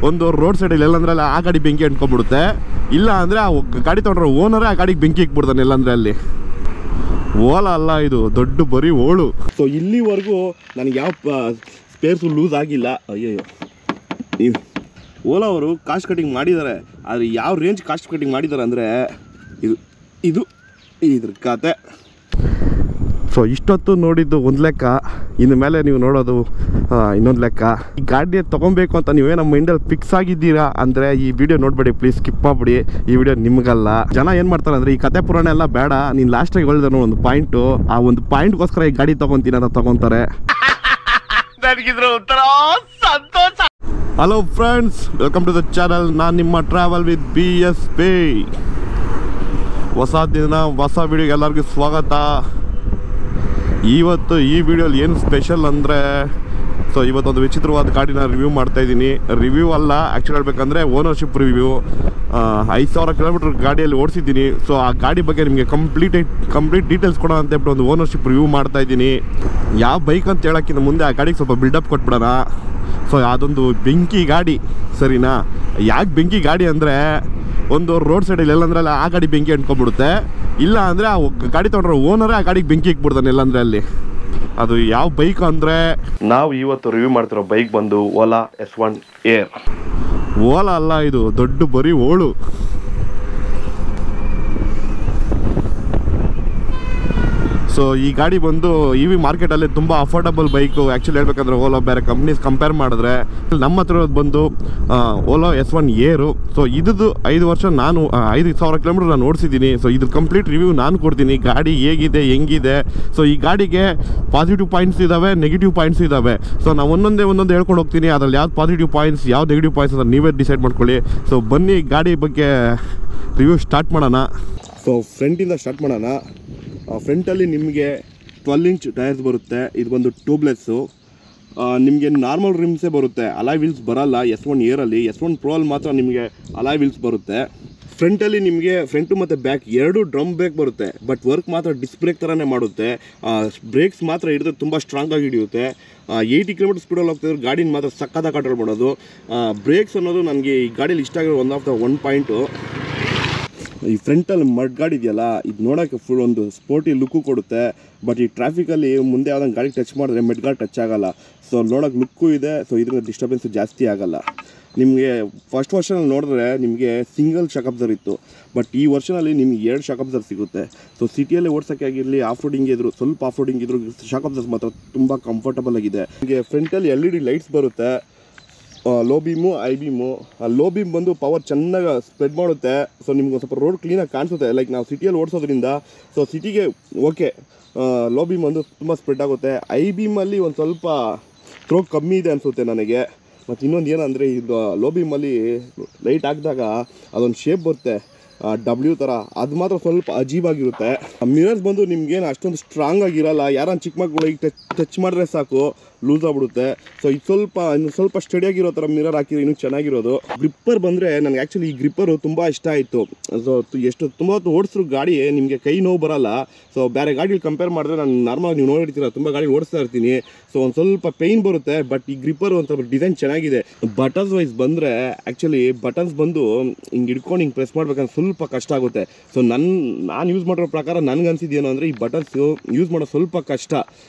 ಒಂದು ರೋಡ್ ಸೈಡಲ್ಲಿ ಎಲ್ಲಂದ್ರೆ ಅಲ್ಲಿ ಆ ಗಾಡಿ ಬೆಂಕಿ ಅಂಟ್ಕೊಂಡ್ಬಿಡುತ್ತೆ, ಇಲ್ಲ ಅಂದರೆ ಆ ಗಾಡಿ ತೊಗೊಂಡ್ರೆ ಓನರೇ ಆ ಗಾಡಿಗೆ ಬೆಂಕಿ ಇಕ್ಬಿಡ್ತಾನೆ ಎಲ್ಲಂದ್ರೆ ಅಲ್ಲಿ. ಓಲಾ ಅಲ್ಲ, ಇದು ದೊಡ್ಡ ಬರೀ ಓಳು. ಸೊ ಇಲ್ಲಿವರೆಗೂ ನನಗೆ ಯಾವ ಸ್ಪೇರ್ಸು ಲೂಸ್ ಆಗಿಲ್ಲ. ಅಯ್ಯಯ್ಯೋ, ಓಲಾ ಅವರು ಕಾಸ್ಟ್ ಕಟಿಂಗ್ ಮಾಡಿದ್ದಾರೆ, ಆದರೆ ಯಾವ ರೇಂಜ್ ಕಾಸ್ಟ್ ಕಟಿಂಗ್ ಮಾಡಿದ್ದಾರೆ ಅಂದರೆ ಇದ್ರ ಕತೆ. ಸೊ ಇಷ್ಟೊತ್ತು ನೋಡಿದ್ದು ಒಂದು ಲೆಕ್ಕ, ಇನ್ನು ಮೇಲೆ ನೀವು ನೋಡೋದು ಇನ್ನೊಂದು ಲೆಕ್ಕ. ಈ ಗಾಡಿ ತೊಗೊಬೇಕು ಅಂತ ನೀವೇ ನಮ್ಮ ಮೈಂಡಲ್ಲಿ ಫಿಕ್ಸ್ ಆಗಿದ್ದೀರಾ ಅಂದರೆ ಈ ವಿಡಿಯೋ ನೋಡಬೇಡಿ ಪ್ಲೀಸ್, ಸ್ಕಿಪ್ ಮಾಡಿಬಿಡಿ. ಈ ವಿಡಿಯೋ ನಿಮಗಲ್ಲ. ಜನ ಏನು ಮಾಡ್ತಾರೆ ಅಂದರೆ ಈ ಕತೆ ಪುರಾಣ ಎಲ್ಲ ಬೇಡ, ನೀನು ಲಾಸ್ಟಾಗಿ ಹೇಳಿದ್ರು ಒಂದು ಪಾಯಿಂಟು, ಆ ಒಂದು ಪಾಯಿಂಟ್ಗೋಸ್ಕರ ಈ ಗಾಡಿ ತೊಗೊತೀನಿ ಅಂತ ತೊಗೊತಾರೆ. Hello friends, welcome to the channel. ನಾನು ನಿಮ್ಮ ಟ್ರಾವೆಲ್ ವಿತ್ BSP. ಹೊಸ ದಿನ ಹೊಸ ವಿಡಿಯೋಗೆ ಎಲ್ಲರಿಗೂ ಸ್ವಾಗತ. ಇವತ್ತು ಈ ವಿಡಿಯೋಲಿ ಏನು ಸ್ಪೆಷಲ್ ಅಂದರೆ, ಸೊ ಇವತ್ತೊಂದು ವಿಚಿತ್ರವಾದ ಗಾಡಿನ ರಿವ್ಯೂ ಮಾಡ್ತಾಯಿದ್ದೀನಿ. ರಿವ್ಯೂ ಅಲ್ಲ, ಆ್ಯಕ್ಚುಲಿ ಹೇಳ್ಬೇಕಂದ್ರೆ ಓನರ್ಶಿಪ್ ರಿವ್ಯೂ. 5,000 ಕಿಲೋಮೀಟ್ರ್ ಗಾಡಿಯಲ್ಲಿ ಓಡಿಸಿದ್ದೀನಿ. ಸೊ ಆ ಗಾಡಿ ಬಗ್ಗೆ ನಿಮಗೆ ಕಂಪ್ಲೀಟ್ ಡೀಟೇಲ್ಸ್ ಕೊಡೋಣ ಅಂತ ಹೇಳ್ಬಿಟ್ಟು ಒಂದು ಓನರ್ಶಿಪ್ ರಿವ್ಯೂ ಮಾಡ್ತಾಯಿದ್ದೀನಿ. ಯಾವ ಬೈಕ್ ಅಂತ ಹೇಳೋಕ್ಕಿಂತ ಮುಂದೆ ಆ ಗಾಡಿಗೆ ಸ್ವಲ್ಪ ಬಿಲ್ಡಪ್ ಕೊಟ್ಬಿಡೋಣ. ಸೊ ಅದೊಂದು ಬೆಂಕಿ ಗಾಡಿ, ಸರಿನಾ? ಯಾಕೆ ಬೆಂಕಿ ಗಾಡಿ ಅಂದರೆ, ಒಂದು ರೋಡ್ ಸೈಡಲ್ಲಿ ಎಲ್ಲಂದ್ರೆ ಆ ಗಾಡಿ ಬೆಂಕಿ ಅಂಟ್ಕೊಂಡ್ಬಿಡುತ್ತೆ, ಇಲ್ಲ ಅಂದರೆ ಆ ಗಾಡಿ ತೊಗೊಂಡ್ರೆ ಓನರೇ ಆ ಗಾಡಿಗೆ ಬೆಂಕಿ ಇಕ್ಬಿಡ್ತಾನೆ ಎಲ್ಲಂದ್ರೆ ಅಲ್ಲಿ. ಅದು ಯಾವ ಬೈಕ್ ಅಂದರೆ, ನಾವು ಇವತ್ತು ರಿವ್ಯೂ ಮಾಡ್ತಿರೋ ಬೈಕ್ ಬಂದು ಓಲಾ S1 Air. ಓಲಾ ಅಲ್ಲ, ಇದು ದೊಡ್ಡ ಬರೀ ಓಳು. ಸೊ ಈ ಗಾಡಿ ಬಂದು EV ಮಾರ್ಕೆಟಲ್ಲಿ ತುಂಬ ಅಫೋರ್ಡಬಲ್ ಬೈಕು. ಆ್ಯಕ್ಚುಲಿ ಹೇಳ್ಬೇಕಂದ್ರೆ ಓಲಾ ಬೇರೆ ಕಂಪ್ನೀಸ್ ಕಂಪೇರ್ ಮಾಡಿದ್ರೆ ನಮ್ಮ ಹತ್ರ ಬಂದು ಓಲಾ S1 Air. ಸೊ ಇದು 5 ವರ್ಷ ನಾನು 5,000 ಕಿಲೋಮೀಟ್ರ್ ನಾನು ಓಡಿಸಿದ್ದೀನಿ. ಸೊ ಇದ್ರ ಕಂಪ್ಲೀಟ್ ರಿವ್ಯೂ ನಾನು ಕೊಡ್ತೀನಿ, ಗಾಡಿ ಹೇಗಿದೆ ಹೆಂಗಿದೆ. ಸೊ ಈ ಗಾಡಿಗೆ ಪಾಸಿಟಿವ್ ಪಾಯಿಂಟ್ಸ್ ಇದ್ದಾವೆ, ನೆಗೆಟಿವ್ ಪಾಯಿಂಟ್ಸ್ ಇದ್ದಾವೆ. ಸೊ ನಾವು ಒಂದೊಂದೇ ಹೇಳ್ಕೊಂಡು ಹೋಗ್ತೀನಿ, ಅದ್ರಲ್ಲಿ ಯಾವ್ದು ಪಾಸಿಟಿವ್ ಪಾಯಿಂಟ್ಸ್ ಯಾವ್ದು ನೆಗೆಟಿವ್ ಪಾಯಿಂಟ್ಸ್ ಅಂತ ನೀವೇ ಡಿಸೈಡ್ ಮಾಡ್ಕೊಳ್ಳಿ. ಸೊ ಬನ್ನಿ ಗಾಡಿ ಬಗ್ಗೆ ರಿವ್ಯೂ ಸ್ಟಾರ್ಟ್ ಮಾಡೋಣ. ಸೊ ಫ್ರಂಟಿಂದ ಸ್ಟಾರ್ಟ್ ಮಾಡೋಣ. ಫ್ರಂಟಲ್ಲಿ ನಿಮಗೆ 12 ಇಂಚ್ ಟೈರ್ಸ್ ಬರುತ್ತೆ. ಇದು ಬಂದು ಟ್ಯೂಬ್ಲೆಸ್ಸು. ನಿಮಗೆ ನಾರ್ಮಲ್ ರಿಮ್ಸೇ ಬರುತ್ತೆ, ಅಲಾಯ್ ವೀಲ್ಸ್ ಬರಲ್ಲ S1 Airಲ್ಲಿ. S1 Pro ಅಲ್ಲಿ ಮಾತ್ರ ನಿಮಗೆ ಅಲಾಯ್ ವೀಲ್ಸ್ ಬರುತ್ತೆ. ಫ್ರಂಟಲ್ಲಿ ನಿಮಗೆ ಫ್ರಂಟು ಮತ್ತು ಬ್ಯಾಕ್ ಎರಡು ಡ್ರಮ್ ಬ್ರೇಕ್ ಬರುತ್ತೆ, ಬಟ್ ವರ್ಕ್ ಮಾತ್ರ ಡಿಸ್ಕ್ ಬ್ರೇಕ್ ಥರನೇ ಮಾಡುತ್ತೆ. ಬ್ರೇಕ್ಸ್ ಮಾತ್ರ ಹಿಡಿದ್ರೆ ತುಂಬ ಸ್ಟ್ರಾಂಗಾಗಿ ಹಿಡಿಯುತ್ತೆ. 80 ಕಿಲೋಮೀಟರ್ ಸ್ಪೀಡಲ್ಲಿ ಹೋಗ್ತಿದ್ರೆ ಗಾಡಿನ ಮಾತ್ರ ಸಕ್ಕತ್ತಾಗಿ ಕಂಟ್ರೋಲ್ ಮಾಡೋದು. ಬ್ರೇಕ್ಸ್ ಅನ್ನೋದು ನನಗೆ ಈ ಗಾಡೀಲಿ ಇಷ್ಟ ಆಗಿರೋ ಒನ್ ಪಾಯಿಂಟು. ಈ ಫ್ರಂಟಲ್ಲಿ ಮಡ್ ಗಾಡಿ ಇದೆಯಲ್ಲ, ಇದು ನೋಡೋಕ್ಕೆ ಫುಲ್ ಒಂದು ಸ್ಪೋರ್ಟಿ ಲುಕ್ಕು ಕೊಡುತ್ತೆ. ಬಟ್ ಈ ಟ್ರಾಫಿಕಲ್ಲಿ ಮುಂದೆ ಯಾವ್ದಂಗೆ ಗಾಡಿ ಟಚ್ ಮಾಡಿದ್ರೆ ಮೆಡ್ ಗಾಡಿ ಟಚ್ ಆಗೋಲ್ಲ. ಸೊ ನೋಡೋಕೆ ಲುಕ್ಕು ಇದೆ. ಸೊ ಇದರಿಂದ ಡಿಸ್ಟರ್ಬೆನ್ಸು ಜಾಸ್ತಿ ಆಗೋಲ್ಲ. ನಿಮಗೆ ಫಸ್ಟ್ ವರ್ಷನಲ್ಲಿ ನೋಡಿದ್ರೆ ನಿಮಗೆ ಸಿಂಗಲ್ ಶಾಕ್ ಅಬ್ಸರ್ ಇತ್ತು, ಬಟ್ ಈ ವರ್ಷನಲ್ಲಿ ನಿಮಗೆ 2 ಶಾಕ್ ಅಬ್ಸರ್ ಸಿಗುತ್ತೆ. ಸೊ ಸಿಟಿಯಲ್ಲಿ ಓಡಿಸೋಕ್ಕೆ ಆಗಿರಲಿ, ಆಫ್ ರೋಡಿಂಗ್ ಇದ್ರು, ಸ್ವಲ್ಪ ಆಫ್ ರೋಡಿಂಗ್ ಇದ್ರು ಶಾಕ್ ಅಬ್ಸರ್ಸ್ ಮಾತ್ರ ತುಂಬ ಕಂಫರ್ಟಬಲ್ ಆಗಿದೆ. ನಿಮಗೆ ಫ್ರಂಟಲ್ಲಿ LED ಲೈಟ್ಸ್ ಬರುತ್ತೆ, low beam I beam. Low beam ಬಂದು ಪವರ್ ಚೆನ್ನಾಗಿ ಸ್ಪ್ರೆಡ್ ಮಾಡುತ್ತೆ. ಸೊ ನಿಮ್ಗೆ ಒಂದು ಸ್ವಲ್ಪ ರೋಡ್ ಕ್ಲೀನಾಗಿ ಕಾಣಿಸುತ್ತೆ. ಲೈಕ್ ನಾವು ಸಿಟಿಯಲ್ಲಿ ಓಡಿಸೋದ್ರಿಂದ ಸೊ ಸಿಟಿಗೆ ಓಕೆ. ಲೋ ಬೀಮ್ ಒಂದು ತುಂಬ ಸ್ಪ್ರೆಡ್ ಆಗುತ್ತೆ. ಐ ಬೀಮಲ್ಲಿ ಒಂದು ಸ್ವಲ್ಪ ಥ್ರೋ ಕಮ್ಮಿ ಇದೆ ಅನಿಸುತ್ತೆ ನನಗೆ. ಮತ್ತು ಇನ್ನೊಂದು ಏನಂದರೆ, ಇದು ಲೋ ಬೀಮಲ್ಲಿ ಲೈಟ್ ಹಾಕಿದಾಗ ಅದೊಂದು ಶೇಪ್ ಬರುತ್ತೆ W ಥರ, ಅದು ಮಾತ್ರ ಸ್ವಲ್ಪ ಅಜೀಬಾಗಿರುತ್ತೆ. ಮಿರರ್ಸ್ ಬಂದು ನಿಮ್ಗೇನು ಅಷ್ಟೊಂದು ಸ್ಟ್ರಾಂಗ್ ಆಗಿರಲ್ಲ. ಯಾರನ್ನ ಚಿಕ್ಕ ಮಕ್ಕಳಿಗೆ ಟಚ್ ಮಾಡಿದ್ರೆ ಸಾಕು ಲೂಸ್ ಆಗ್ಬಿಡುತ್ತೆ. ಸೊ ಇದು ಇನ್ನು ಸ್ವಲ್ಪ ಸ್ಟಡಿಯಾಗಿರೋ ಥರ ಮಿರರ್ ಹಾಕಿದ್ರೆ ಇನ್ನೂ ಚೆನ್ನಾಗಿರೋದು. ಗ್ರಿಪ್ಪರ್ ಬಂದರೆ ನನಗೆ ಆ್ಯಕ್ಚುಲಿ ಈ ಗ್ರಿಪ್ಪರು ತುಂಬ ಇಷ್ಟ ಆಯಿತು. ಸೊ ತುಂಬ ಹೊತ್ತು ಓಡಿಸಿದ್ರು ಗಾಡಿ ನಿಮಗೆ ಕೈ ನೋವು ಬರೋಲ್ಲ. ಸೊ ಬೇರೆ ಗಾಡೀಲಿ ಕಂಪೇರ್ ಮಾಡಿದ್ರೆ ನಾನು ನಾರ್ಮಲ್ ನೀವು ನೋಡಿರ್ತೀರ, ತುಂಬ ಗಾಡಿ ಓಡಿಸ್ತಾ ಇರ್ತೀನಿ. ಸೊ ಒಂದು ಸ್ವಲ್ಪ ಪೇಯ್ನ್ ಬರುತ್ತೆ, ಬಟ್ ಈ ಗ್ರಿಪ್ಪರ್ ಒಂದು ಸ್ವಲ್ಪ ಡಿಸೈನ್ ಚೆನ್ನಾಗಿದೆ. ಬಟನ್ಸ್ ವೈಸ್ ಬಂದರೆ ಆ್ಯಕ್ಚುಲಿ ಬಟನ್ಸ್ ಬಂದು ಹಿಂಗೆ ಹಿಡ್ಕೊಂಡು ಹಿಂಗೆ ಪ್ರೆಸ್ ಮಾಡ್ಬೇಕಂದ್ರೆ ಸ್ವಲ್ಪ ಕಷ್ಟ ಆಗುತ್ತೆ. ಸೊ ನಾನು ಯೂಸ್ ಮಾಡಿರೋ ಪ್ರಕಾರ ನನಗನ್ಸಿದ್ದೇನು ಅಂದರೆ, ಈ ಬಟನ್ಸ್ ಯೂಸ್ ಮಾಡೋದು ಸ್ವಲ್ಪ ಕಷ್ಟ.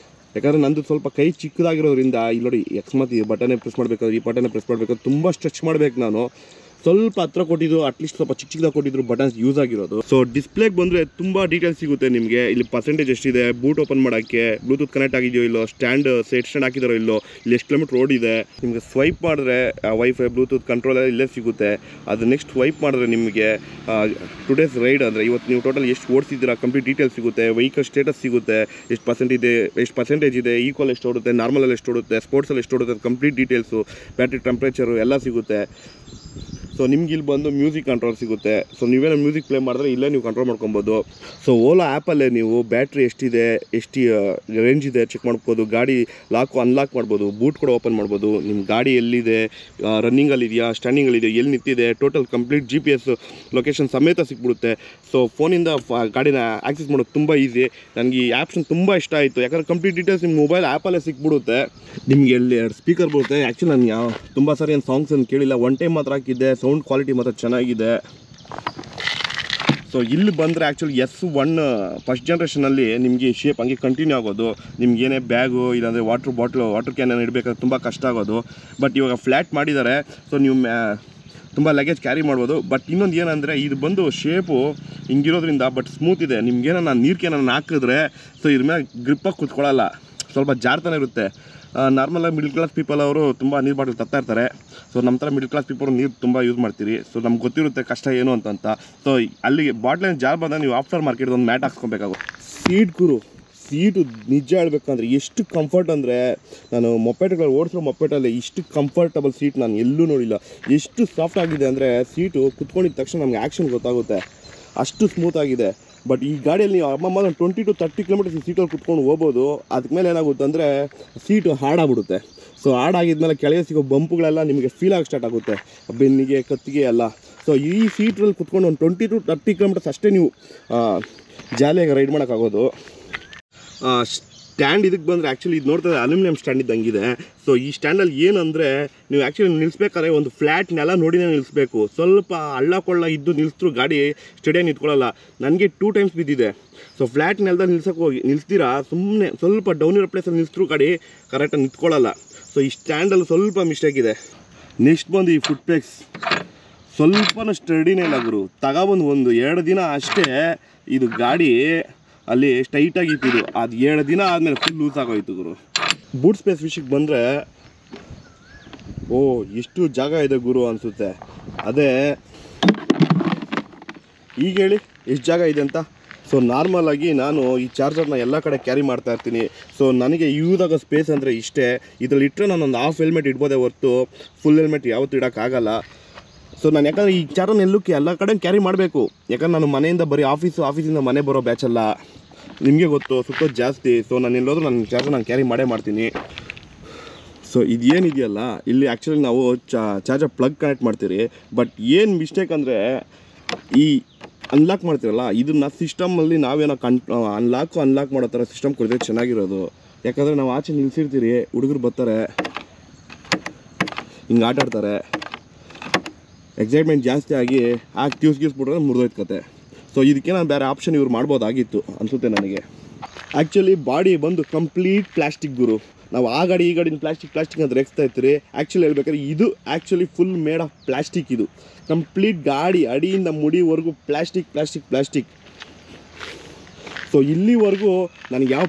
ಯಾಕಂದರೆ ನಂದು ಸ್ವಲ್ಪ ಕೈ ಚಿಕ್ಕದಾಗಿರೋದ್ರಿಂದ ಇಲ್ಲಿ ನೋಡಿ ಅಕಸ್ಮಾತ್ ಈ ಬಟನ್ನೇ ಪ್ರೆಸ್ ಮಾಡಬೇಕಾದ್ರೆ ಈ ಬಟನ್ನೇ ಪ್ರೆಸ್ ಮಾಡಬೇಕಾದ್ರೆ ತುಂಬ ಸ್ಟ್ರೆಚ್ ಮಾಡಬೇಕು ನಾನು. ಸ್ವಲ್ಪ ಹತ್ರ ಕೊಟ್ಟಿದ್ದು, ಅಟ್ಲೀಸ್ಟ್ ಸ್ವಲ್ಪ ಚಿಕ್ಕದಾಗಿ ಕೊಟ್ಟಿದ್ರು ಬಟನ್ಸ್ ಯೂಸ್ ಆಗಿರೋದು. ಸೊ ಡಿಸ್ಪ್ಲೇಗೆ ಬಂದರೆ ತುಂಬ ಡೀಟೇಲ್ಸ್ ಸಿಗುತ್ತೆ ನಿಮಗೆ. ಇಲ್ಲಿ ಪರ್ಸೆಂಟೇಜ್ ಎಷ್ಟಿದೆ, ಬೂಟ್ ಓಪನ್ ಮಾಡೋಕ್ಕೆ, ಬ್ಲೂಟೂತ್ ಕನೆಕ್ಟ್ ಆಗಿದೆಯೋ ಇಲ್ಲೋ, ಸೆಟ್ ಸ್ಟ್ಯಾಂಡ್ ಹಾಕಿದಾರೋ ಇಲ್ಲೋ, ಇಲ್ಲಿ ಎಷ್ಟು ಕಿಲೋಮೀಟರ್ ಓಡಿದೆ. ನಿಮಗೆ ಸ್ವೈಪ್ ಮಾಡಿದ್ರೆ ವೈಫೈ ಬ್ಲೂಟೂತ್ ಕಂಟ್ರೋಲ್ ಇಲ್ಲೇ ಸಿಗುತ್ತೆ. ಅದು ನೆಕ್ಸ್ಟ್ ಸ್ವೈಪ್ ಮಾಡಿದ್ರೆ ನಿಮಗೆ ಟುಡೇಸ್ ರೈಡ್ ಅಂದರೆ ಇವತ್ತು ನೀವು ಟೋಟಲ್ ಎಷ್ಟು ಓಡಿಸಿದ್ದೀರಾ ಕಂಪ್ಲೀಟ್ ಡೀಟೇಲ್ಸ್ ಸಿಗುತ್ತೆ. ವೆಹಿಕಲ್ ಸ್ಟೇಟಸ್ ಸಿಗುತ್ತೆ, ಎಷ್ಟು ಪರ್ಸೆಂಟೇಜ್ ಇದೆ, ಈಕ್ವಲ್ ಎಷ್ಟು ಓಡುತ್ತೆ, ನಾರ್ಮಲಲ್ಲಿ ಎಷ್ಟು ಓಡುತ್ತೆ, ಸ್ಪೋರ್ಟ್ಸಲ್ಲಿ ಎಷ್ಟು ಓಡುತ್ತೆ, ಕಂಪ್ಲೀಟ್ ಡೀಟೇಲ್ಸು, ಬ್ಯಾಟ್ರಿ ಟೆಂಪ್ರೇಚರು ಎಲ್ಲ ಸಿಗುತ್ತೆ. ಸೊ ನಿಮ್ಗೆ ಇಲ್ಲಿ ಬಂದು ಮ್ಯೂಸಿಕ್ ಕಂಟ್ರೋಲ್ ಸಿಗುತ್ತೆ. ಸೊ ನೀವೇನೋ ಮ್ಯೂಸಿಕ್ ಪ್ಲೇ ಮಾಡಿದ್ರೆ ಇಲ್ಲೇ ನೀವು ಕಂಟ್ರೋಲ್ ಮಾಡ್ಕೊಬೋದು. ಸೊ ಓಲಾ ಆ್ಯಪಲ್ಲೇ ನೀವು ಬ್ಯಾಟ್ರಿ ಎಷ್ಟಿದೆ, ಎಷ್ಟು ರೇಂಜ್ ಇದೆ ಚೆಕ್ ಮಾಡ್ಬೋದು, ಗಾಡಿ ಲಾಕು ಅನ್ಲಾಕ್ ಮಾಡ್ಬೋದು, ಬೂಟ್ ಕೂಡ ಓಪನ್ ಮಾಡ್ಬೋದು, ನಿಮ್ಮ ಗಾಡಿ ಎಲ್ಲಿದೆ, ರನ್ನಿಂಗಲ್ಲಿದೆಯಾ, ಸ್ಟ್ಯಾಂಡಿಂಗಲ್ಲಿದೆಯಾ, ಎಲ್ಲಿ ನಿಂತಿದೆ, ಟೋಟಲ್ ಕಂಪ್ಲೀಟ್ GPS ಲೊಕೇಶನ್ ಸಮೇತ ಸಿಕ್ಬಿಡುತ್ತೆ. ಸೊ ಫೋನಿಂದ ಗಾಡಿನ ಆಕ್ಸೆಸ್ ಮಾಡೋದು ತುಂಬ ಈಸಿ. ನನಗೆ ಈ ಆ್ಯಪ್ಷನ್ ತುಂಬ ಇಷ್ಟ ಆಯಿತು, ಯಾಕಂದರೆ ಕಂಪ್ಲೀಟ್ ಡೀಟೇಲ್ಸ್ ನಿಮ್ಮ ಮೊಬೈಲ್ ಆ್ಯಪಲ್ಲೇ ಸಿಕ್ಬಿಡುತ್ತೆ. ನಿಮಗೆ ಎಲ್ಲಿ 2 ಸ್ಪೀಕರ್ ಬರುತ್ತೆ. ಆ್ಯಕ್ಚುಲಿ ನಾನು ತುಂಬ ಸಾರಿ ಏನು ಸಾಂಗ್ಸನ್ನು ಕೇಳಿಲ್ಲ, ಒನ್ ಟೈಮ್ ಮಾತ್ರ ಹಾಕಿದ್ದೆ. ಸೌಂಡ್ ಕ್ವಾಲಿಟಿ ಮಾತ್ರ ಚೆನ್ನಾಗಿದೆ. ಸೊ ಇಲ್ಲಿ ಬಂದರೆ ಆ್ಯಕ್ಚುಲಿ S1 ಫಸ್ಟ್ ಜನ್ರೇಷನಲ್ಲಿ ನಿಮಗೆ ಶೇಪ್ ಹಂಗೆ ಕಂಟಿನ್ಯೂ ಆಗೋದು. ನಿಮ್ಗೇನೇ ಬ್ಯಾಗು ಇಲ್ಲಾಂದರೆ ವಾಟರ್ ಕ್ಯಾನ್ ಇಡಬೇಕಾದ್ರೆ ತುಂಬ ಕಷ್ಟ ಆಗೋದು. ಬಟ್ ಇವಾಗ ಫ್ಲ್ಯಾಟ್ ಮಾಡಿದ್ದಾರೆ. ಸೊ ನೀವು ತುಂಬ ಲಗೇಜ್ ಕ್ಯಾರಿ ಮಾಡ್ಬೋದು. ಬಟ್ ಇನ್ನೊಂದು ಏನಂದರೆ ಇದು ಬಂದು ಶೇಪು ಹಿಂಗಿರೋದ್ರಿಂದ ಬಟ್ ಸ್ಮೂತ್ ಇದೆ. ನಿಮ್ಗೇನೋ ನೀರು ಕ್ಯಾನನ್ನು ಹಾಕಿದ್ರೆ ಸೊ ಇದ್ರ ಮೇಲೆ ಗ್ರಿಪ್ಪಾಗಿ ಕೂತ್ಕೊಳ್ಳಲ್ಲ, ಸ್ವಲ್ಪ ಜಾರ್ತಾನೆ ಇರುತ್ತೆ. ನಾರ್ಮಲಾಗಿ ಮಿಡ್ಲ್ ಕ್ಲಾಸ್ ಪೀಪಲ್ ಅವರು ತುಂಬ ನೀರು ಬಾಟಲ್ ತರ್ತಾ ಇರ್ತಾರೆ. ಸೊ ನಮ್ಮ ಥರ ಮಿಡ್ಲ್ ಕ್ಲಾಸ್ ಪೀಪಲ್ ನೀರು ತುಂಬ ಯೂಸ್ ಮಾಡ್ತೀರಿ. ಸೊ ನಮ್ಗೆ ಗೊತ್ತಿರುತ್ತೆ ಕಷ್ಟ ಏನು ಅಂತ. ಸೊ ಅಲ್ಲಿಗೆ ಬಾಟ್ಲಿನ ಜಾರ್ ಬಂದಾಗ ನೀವು ಆಫ್ಟರ್ ಮಾರ್ಕೆಟ್ ಒಂದು ಮ್ಯಾಟ್ ಹಾಕ್ಸ್ಕೊಬೇಕಾಗುತ್ತೆ. ಸೀಟು ನಿಜ ಹೇಳ್ಬೇಕಂದ್ರೆ ಎಷ್ಟು ಕಂಫರ್ಟ್ ಅಂದರೆ, ನಾನು ಮೊಪೆಟ್ಗಳು ಓಡಿಸೋ ಮೊಪೆಟಲ್ಲಿ ಇಷ್ಟು ಕಂಫರ್ಟಬಲ್ ಸೀಟ್ ನಾನು ಎಲ್ಲೂ ನೋಡಿಲ್ಲ. ಎಷ್ಟು ಸಾಫ್ಟ್ ಆಗಿದೆ ಅಂದರೆ ಸೀಟು ಕುತ್ಕೊಂಡಿದ್ದ ತಕ್ಷಣ ನಮಗೆ ಆ್ಯಕ್ಷನ್ ಗೊತ್ತಾಗುತ್ತೆ, ಅಷ್ಟು ಸ್ಮೂತ್ ಆಗಿದೆ. ಬಟ್ ಈ ಗಾಡಿಯಲ್ಲಿ ನೀವು ಅಮ್ಮಮ್ಮ 20 to 30 ಕಿಲೋಮೀಟರ್ಸ್ ಸೀಟಲ್ಲಿ ಕುತ್ಕೊಂಡು ಹೋಗ್ಬೋದು. ಅದಕ್ಕೆ ಮೇಲೆ ಏನಾಗುತ್ತೆ ಅಂದರೆ ಸೀಟು ಹಾಡಾಗ್ಬಿಡುತ್ತೆ. ಸೊ ಹಾಡಾಗಿದ್ಮೇಲೆ ಕೆಳಗೆ ಸಿಗೋ ಬಂಪುಗಳೆಲ್ಲ ನಿಮಗೆ ಫೀಲ್ ಆಗಿ ಸ್ಟಾರ್ಟ್ ಆಗುತ್ತೆ, ಬೆನ್ನಿಗೆ ಕತ್ತಿಗೆ ಎಲ್ಲ. ಸೊ ಈ ಸೀಟ್ರಲ್ಲಿ ಕುತ್ಕೊಂಡು ಒಂದು 20 to 30 ಕಿಲೋಮೀಟರ್ಸ್ ಅಷ್ಟೇ ನೀವು ಜಾಲಿಯಾಗಿ ರೈಡ್ ಮಾಡೋಕ್ಕಾಗೋದು. ಸ್ಟ್ಯಾಂಡ್ ಇದಕ್ಕೆ ಬಂದರೆ ಆ್ಯಕ್ಚುಲಿ ಇದು ನೋಡ್ತಾರೆ ಅಲ್ಯೂಮಿನಿಯಂ ಸ್ಟ್ಯಾಂಡ್ ಇದ್ದಂಗಿದೆ. ಸೊ ಈ ಸ್ಟ್ಯಾಂಡಲ್ಲಿ ಏನಂದರೆ ನೀವು ಆ್ಯಕ್ಚುಲಿ ನಿಲ್ಲಿಸ್ಬೇಕಾದ್ರೆ ಒಂದು ಫ್ಲ್ಯಾಟ್ ನೆಲ ನೋಡಿನೇ ನಿಲ್ಲಿಸ್ಬೇಕು. ಸ್ವಲ್ಪ ಹಳ್ಳ ಕೊಳ್ಳ ಇದ್ದು ನಿಲ್ಲಿಸಿದ್ರು ಗಾಡಿ ಸ್ಟಡಿಯಾಗಿ ನಿಂತ್ಕೊಳ್ಳಲ್ಲ. ನನಗೆ 2 ಟೈಮ್ಸ್ ಬಿದ್ದಿದೆ. ಸೊ ಫ್ಲ್ಯಾಟ್ ನೆಲದಲ್ಲಿ ನಿಲ್ಲಿಸ್ತೀರಾ, ಸುಮ್ಮನೆ ಸ್ವಲ್ಪ ಡೌನ್ ಇರೋ ಪ್ಲೇಸಲ್ಲಿ ನಿಲ್ಲಿಸಿದ್ರು ಗಾಡಿ ಕರೆಕ್ಟಾಗಿ ನಿಂತ್ಕೊಳ್ಳಲ್ಲ. ಸೊ ಈ ಸ್ಟ್ಯಾಂಡಲ್ಲಿ ಸ್ವಲ್ಪ ಮಿಸ್ಟೇಕ್ ಇದೆ. ನೆಕ್ಸ್ಟ್ ಬಂದು ಈ ಫುಟ್ ಪೇಕ್ಸ್ ಸ್ವಲ್ಪನೂ ಸ್ಟಡಿನೇ ಇಲ್ಲ ಗುರು. ತಗೊಬಂದು 1-2 ದಿನ ಅಷ್ಟೇ ಇದು ಗಾಡಿ ಅಲ್ಲಿ ಸ್ಟೈಟಾಗಿತ್ತು. ಅದು 7 ದಿನ ಆದಮೇಲೆ ಫುಲ್ ಲೂಸ್ ಆಗೋಯ್ತು ಗುರು. ಬೂಟ್ ಸ್ಪೇಸ್ ವಿಷಯಕ್ಕೆ ಬಂದರೆ ಎಷ್ಟು ಜಾಗ ಇದೆ ಗುರು ಅನಿಸುತ್ತೆ. ಅದೇ ಈಗ ಹೇಳಿ ಎಷ್ಟು ಜಾಗ ಇದೆ ಅಂತ. ಸೊ ನಾರ್ಮಲಾಗಿ ನಾನು ಈ ಚಾರ್ಜರ್ನ ಎಲ್ಲ ಕಡೆ ಕ್ಯಾರಿ ಮಾಡ್ತಾ ಇರ್ತೀನಿ. ಸೊ ನನಗೆ ಯೂಸ್ ಆಗೋ ಸ್ಪೇಸ್ ಅಂದರೆ ಇಷ್ಟೇ. ಇದರಲ್ಲಿ ಇಟ್ಟರೆ ನಾನೊಂದು ಹಾಫ್ ಹೆಲ್ಮೆಟ್ ಇಡ್ಬೋದೇ ಹೊರತು ಫುಲ್ ಹೆಲ್ಮೆಟ್ ಯಾವತ್ತೂ ಇಡೋಕ್ಕಾಗಲ್ಲ. ಸೊ ನಾನು ಯಾಕಂದರೆ ಈ ಚಾರ್ಜರ್ನ ಎಲ್ಲ ಕಡೆ ಕ್ಯಾರಿ ಮಾಡಬೇಕು. ಯಾಕಂದ್ರೆ ನಾನು ಮನೆಯಿಂದ ಬರೀ ಆಫೀಸಿಂದ ಮನೆ ಬರೋ ಬ್ಯಾಚಲ್ಲ, ನಿಮಗೆ ಗೊತ್ತು ಸುತ್ತೋದು ಜಾಸ್ತಿ. ಸೊ ನಾನು ಎಲ್ಲೋದ್ರೂ ನನ್ನ ಚಾರ್ಜರ್ ನಾನು ಕ್ಯಾರಿ ಮಾಡೇ ಮಾಡ್ತೀನಿ. ಸೊ ಇದೇನಿದೆಯಲ್ಲ ಇಲ್ಲಿ ಆ್ಯಕ್ಚುಲಿ ನಾವು ಚಾರ್ಜರ್ ಪ್ಲಗ್ ಕನೆಕ್ಟ್ ಮಾಡ್ತೀರಿ. ಬಟ್ ಏನು ಮಿಸ್ಟೇಕ್ ಅಂದರೆ ಈ ಅನ್ಲಾಕ್ ಮಾಡ್ತೀರಲ್ಲ ಇದನ್ನು ಸಿಸ್ಟಮಲ್ಲಿ ನಾವೇನೋ ಅನ್ಲಾಕ್ ಮಾಡೋ ಥರ ಸಿಸ್ಟಮ್ ಕೊಡಿದ್ರೆ ಚೆನ್ನಾಗಿರೋದು. ಯಾಕಂದರೆ ನಾವು ಆಚೆ ನಿಲ್ಸಿರ್ತೀರಿ, ಹುಡುಗರು ಬರ್ತಾರೆ, ಹಿಂಗೆ ಆಟ ಆಡ್ತಾರೆ, ಎಕ್ಸೈಟ್ಮೆಂಟ್ ಜಾಸ್ತಿ ಆಗಿ ಕ್ಯೂಸ್ಬಿಟ್ರೆ ಮುರಿದೋಯ್ತು ಕತೆ. ಸೊ ಇದಕ್ಕೆ ನಾನು ಬೇರೆ ಆಪ್ಷನ್ ಇವ್ರು ಮಾಡ್ಬೋದಾಗಿತ್ತು ಅನಿಸುತ್ತೆ ನನಗೆ. ಆ್ಯಕ್ಚುಲಿ ಬಾಡಿ ಬಂದು ಕಂಪ್ಲೀಟ್ ಪ್ಲಾಸ್ಟಿಕ್ ಗುರು. ನಾವು ಆ ಗಾಡಿ ಈ ಗಾಡಿನ ಪ್ಲಾಸ್ಟಿಕ್ ಅಂತ ರೆಕ್ಸ್ತಾ ಇರ್ತೀರಿ. ಆ್ಯಕ್ಚುಲಿ ಹೇಳ್ಬೇಕಾದ್ರೆ ಇದು actually full made of plastic. ಇದು ಕಂಪ್ಲೀಟ್ ಗಾಡಿ ಅಡಿಯಿಂದ ಮುಡಿವರೆಗೂ ಪ್ಲಾಸ್ಟಿಕ್. ಸೊ ಇಲ್ಲಿವರೆಗೂ ನನಗೆ ಯಾವ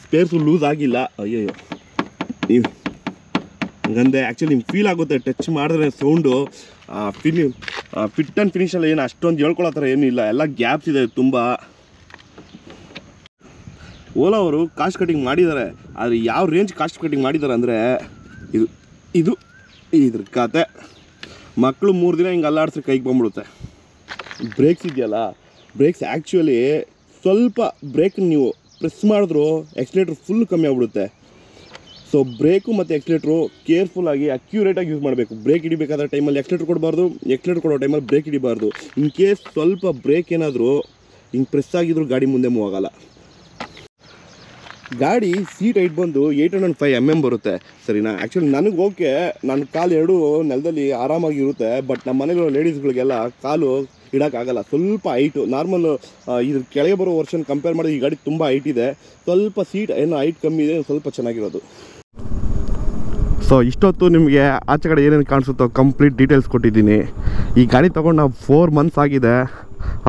ಸ್ಪೇರ್ಸು ಲೂಸ್ ಆಗಿಲ್ಲ. ಅಯ್ಯೋ ನೀವು ಹಂಗಂದೆ ಆ್ಯಕ್ಚುಲಿ ನಿಮ್ಗೆ ಫೀಲ್ ಆಗುತ್ತೆ, ಟಚ್ ಮಾಡಿದ್ರೆ ಸೌಂಡು ಫಿಟ್ ಆ್ಯಂಡ್ ಫಿನಿಷಲ್ಲಿ ಏನು ಅಷ್ಟೊಂದು ಹೇಳ್ಕೊಳ್ಳೋ ಥರ ಏನೂ ಇಲ್ಲ, ಎಲ್ಲ ಗ್ಯಾಪ್ಸ್ ಇದೆ ತುಂಬ. ಓಲಾ ಅವರು ಕಾಸ್ಟ್ ಕಟಿಂಗ್ ಮಾಡಿದ್ದಾರೆ. ಆದರೆ ಯಾವ ರೇಂಜ್ ಕಾಸ್ಟ್ ಕಟಿಂಗ್ ಮಾಡಿದ್ದಾರೆ ಅಂದರೆ ಇದ್ರ ಕತೆ ಮಕ್ಕಳು 3 ದಿನ ಹಿಂಗೆ ಅಲ್ಲಾಡಿಸ್ರೆ ಕೈಗೆ ಬಂದ್ಬಿಡುತ್ತೆ. ಬ್ರೇಕ್ಸ್ ಇದೆಯಲ್ಲ, ಬ್ರೇಕ್ಸ್ ಆ್ಯಕ್ಚುಲಿ ಸ್ವಲ್ಪ ಬ್ರೇಕ್ ನೀವು ಪ್ರೆಸ್ ಮಾಡಿದ್ರು ಎಕ್ಸ್ಲೇಟ್ರ್ ಫುಲ್ ಕಮ್ಮಿ ಆಗ್ಬಿಡುತ್ತೆ. ಸೊ ಬ್ರೇಕು ಮತ್ತು ಎಕ್ಸ್ಲೇಟ್ರು ಕೇರ್ಫುಲ್ಲಾಗಿ ಅಕ್ಯುರೇಟಾಗಿ ಯೂಸ್ ಮಾಡಬೇಕು. ಬ್ರೇಕ್ ಹಿಡಿಬೇಕಾದ ಟೈಮಲ್ಲಿ ಎಕ್ಸ್ಲೇಟ್ರ್ ಕೊಡಬಾರ್ದು, ಎಕ್ಸ್ಲೇಟ್ರ್ ಕೊಡೋ ಟೈಮಲ್ಲಿ ಬ್ರೇಕ್ ಹಿಡಿಬಾರ್ದು. ಇನ್ ಕೇಸ್ ಸ್ವಲ್ಪ ಬ್ರೇಕ್ ಏನಾದರೂ ಹಿಂಗೆ ಪ್ರೆಸ್ ಆಗಿದ್ರು ಗಾಡಿ ಮುಂದೆ ಮೂವ್ ಆಗಲ್ಲ. ಗಾಡಿ ಸೀಟ್ ಹೈಟ್ ಬಂದು 805 mm ಬರುತ್ತೆ, ಸರಿನಾ. ಆ್ಯಕ್ಚುಲಿ ನನಗೆ ಓಕೆ, ನನ್ನ ಕಾಲು 2 ನೆಲದಲ್ಲಿ ಆರಾಮಾಗಿರುತ್ತೆ. ಬಟ್ ನಮ್ಮ ಮನೆಗಳಿರೋ ಲೇಡೀಸ್ಗಳಿಗೆಲ್ಲ ಕಾಲು ಇಡೋಕ್ಕಾಗಲ್ಲ, ಸ್ವಲ್ಪ ಹೈಟು. ನಾರ್ಮಲ್ ಇದ್ರ ಕೆಳಗೆ ಬರೋ ವರ್ಷನ್ ಕಂಪೇರ್ ಮಾಡಿದ್ರೆ ಈ ಗಾಡಿ ತುಂಬ ಹೈಟ್ ಇದೆ. ಸ್ವಲ್ಪ ಸೀಟ್ ಏನೋ ಹೈಟ್ ಕಮ್ಮಿ ಇದೆ, ಸ್ವಲ್ಪ ಚೆನ್ನಾಗಿರೋದು. ಸೊ ಇಷ್ಟೊತ್ತು ನಿಮಗೆ ಆಚೆ ಕಡೆ ಏನೇನು ಕಾಣಿಸುತ್ತೋ ಕಂಪ್ಲೀಟ್ ಡೀಟೇಲ್ಸ್ ಕೊಟ್ಟಿದ್ದೀನಿ. ಈ ಗಾಡಿ ತೊಗೊಂಡು ನಾವು 4 months ಆಗಿದೆ.